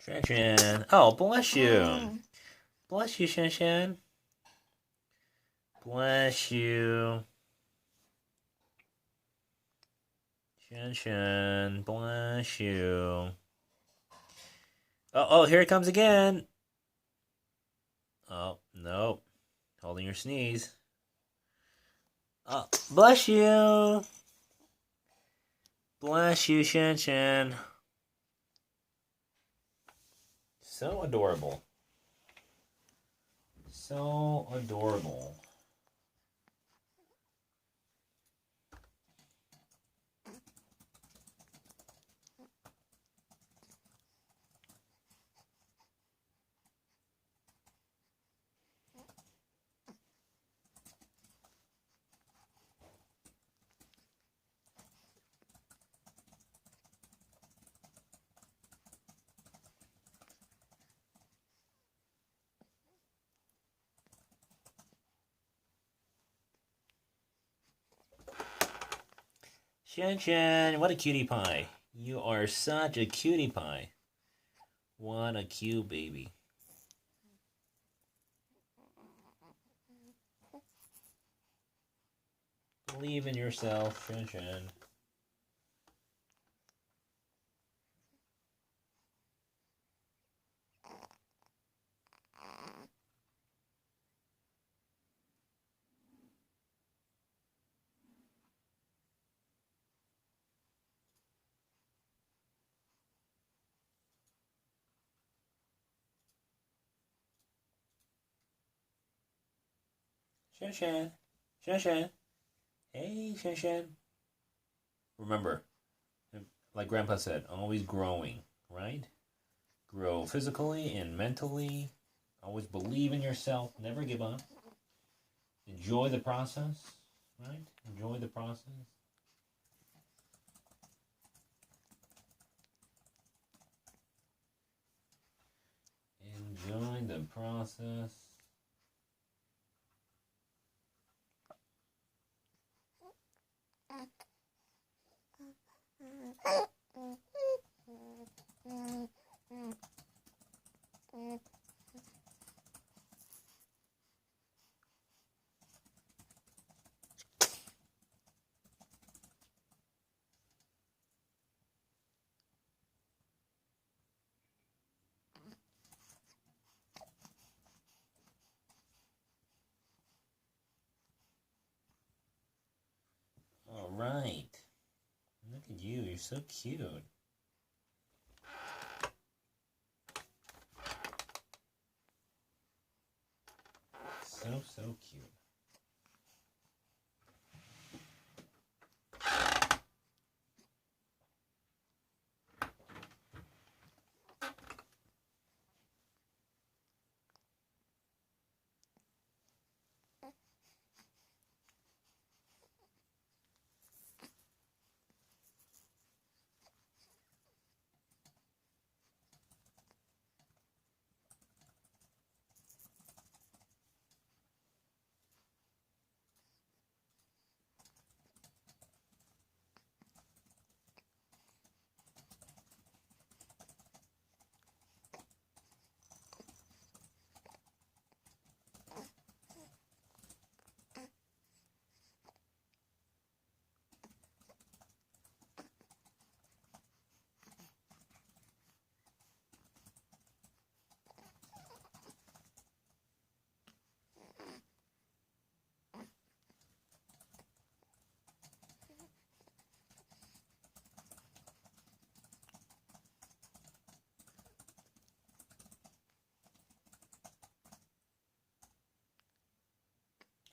Shan Shan. Oh, bless you. Bless you, Shan Shan. Bless you. Shan Shan. Bless you. Oh, here it comes again. Oh, no. Holding your sneeze. Oh, bless you. Bless you, Shan Shan. So adorable. So adorable. Shan Shan, what a cutie pie. You are such a cutie pie. What a cute baby. Believe in yourself, Shan Shan. Shan Shan. Shan Shan. Hey, Shan Shan. Remember, like Grandpa said, always growing, right? Grow physically and mentally. Always believe in yourself. Never give up. Enjoy the process, right? Enjoy the process. Enjoy the process. All right. Look at you. You're so cute. So cute.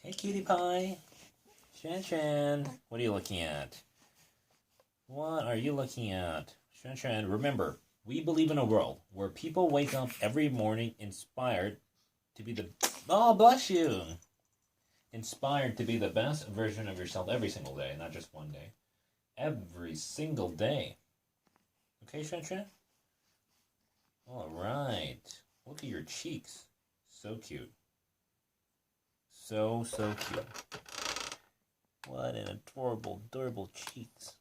Hey, cutie pie. Shan Shan. What are you looking at? What are you looking at? Shan Shan, remember, we believe in a world where people wake up every morning inspired to be the... Oh, bless you! Inspired to be the best version of yourself every single day, not just one day. Every single day. Okay, Shan Shan? All right. Look at your cheeks. So cute. So cute. What an adorable cheeks.